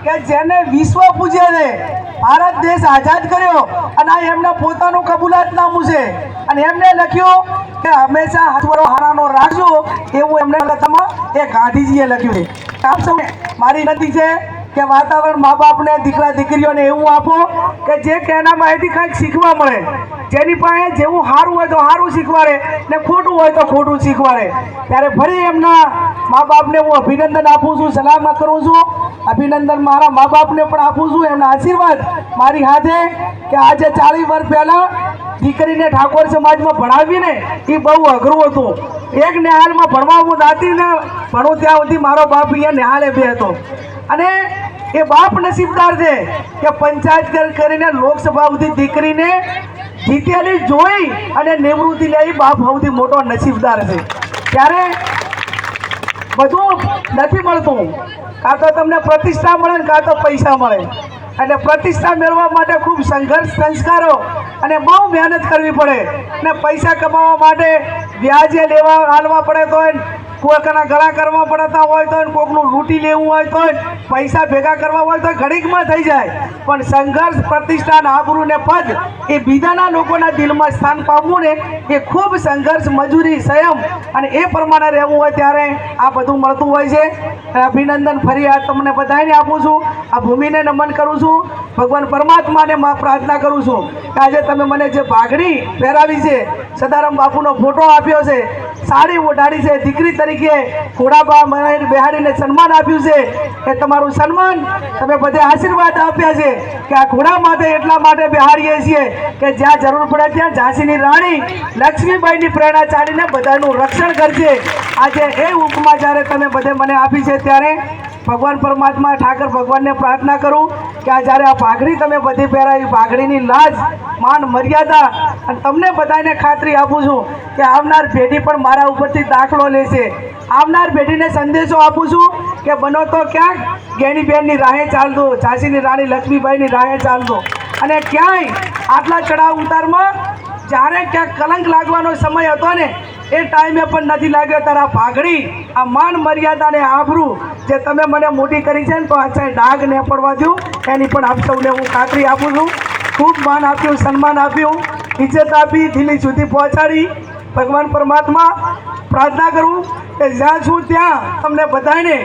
કે જેને વિશ્વ પૂજ્ય છે, ભારત દેશ આઝાદ કર્યો અને આ એમના પોતાનું કબૂલાતનામું છે અને એમને લખ્યું કે હંમેશા હાથવડો હારાનો રાખજો, એવું એમને લખવામાં એ ગાંધીજીએ લખ્યું છે। આપ સૌ મારી વિનંતી છે કે વાતાવરણ મા બાપને દીકરા દીકરીઓને એવું આપો કે જે કેના માહિતી કંઈક શીખવા મળે, જેની પાસે જેવું સારું હોય તો સારું શીખવાડે ને ખોટું હોય તો ખોટું શીખવાડે। ત્યારે ફરી એમના મા બાપને હું અભિનંદન આપું છું, સલામત કરું છું। અભિનંદન મારા મા બાપને પણ આપું છું, એમના આશીર્વાદ મારી હાથે કે આજે 40 વર્ષ પહેલાં દીકરીને ઠાકોર સમાજમાં ભણાવીને એ બહુ અઘરું હતું। એક નિહાલમાં ભણવા હું દાંતીને ભણું ત્યાં સુધી મારો બાપ અહીંયા નિહાળે બે હતો અને એ બાપ નસીબદાર છે કે પંચાયત કરીને લોકસભા સુધી દીકરીને જીતેલી જોઈ અને નિવૃત્તિ લે, બાપ સૌથી મોટો નસીબદાર છે। ત્યારે બધું નથી મળતું, કાં તો તમને પ્રતિષ્ઠા મળે ને કાં તો પૈસા મળે, અને પ્રતિષ્ઠા મેળવવા માટે ખૂબ સંઘર્ષ સંસ્કારો અને બહુ મહેનત કરવી પડે ને પૈસા કમાવા માટે વ્યાજે લેવા હાલવા પડે તો કોઈકના ગળા કરવા પડતા હોય તો કોઈકનું લૂંટી લેવું હોય તો પૈસા ભેગા કરવા હોય તો ઘડીકમાં થઈ જાય, પણ સંઘર્ષ પ્રતિષ્ઠા આબરૂ ને પદ એ બીજાના લોકોના દિલમાં સ્થાન પામવું ને એ ખૂબ સંઘર્ષ મજૂરી સંયમ અને એ પ્રમાણે રહેવું હોય ત્યારે આ બધું મળતું હોય છે। અભિનંદન ફરી આ તમને બધાને આપું છું, આ ભૂમિને નમન કરું છું, ભગવાન પરમાત્માને પ્રાર્થના કરું છું કે આજે તમે મને જે પાઘડી પહેરાવી છે, સદારામ બાપુનો ફોટો આપ્યો છે, સાડી ઓઢાડી છે, દીકરી તરીકે ઘોડાબા મને બેહાડીને સન્માન આપ્યું છે, એ તમારું સન્માન તમે બધે આશીર્વાદ આપ્યા છે કે આ ઘોડા માટે એટલા માટે બેહાડીએ છીએ કે જ્યાં જરૂર પડે ત્યાં ઝાંસીની રાણી લક્ષ્મીબાઈની પ્રેરણા ચાલીને બધાનું રક્ષણ કરશે। આજે એ ઉપમા જ્યારે તમે બધે મને આપી છે ત્યારે ભગવાન પરમાત્મા ઠાકર ભગવાનને પ્રાર્થના કરું કે આ જ્યારે આ પાઘડી તમે બધી પહેરાવી, પાઘડીની લાજ માન મર્યાદા અને તમને બધાને ખાતરી આપું છું કે આવનાર પેઢી પણ મારા ઉપરથી દાખલો લેશે। આવનાર પેઢીને સંદેશો આપું છું કે બનો તો ક્યાંક ગેનીબેનની રાહે ચાલતો, ઝાંસીની રાણી લક્ષ્મીબાઈની રાહે ચાલતો, અને ક્યાંય આટલા ચડાવ ઉતારમાં જ્યારે ક્યાંક કલંક લાગવાનો સમય હતો ને એ ટાઈમે પણ નથી લાગ્યો। તારા પાઘડી આ માન મર્યાદા ને આબરૂ જે તમે મને મોટી કરી છે ને તો આ ડાઘ ને પડવા દઉં એની પણ આપ સૌને હું ખાતરી આપું છું। ખૂબ માન આપ્યું, સન્માન આપ્યું, ઇજ્જત આપી, દિલ્હી સુધી પહોંચાડી। ભગવાન પરમાત્મા પ્રાર્થના કરું કે જ્યાં છું ત્યાં તમને બધાને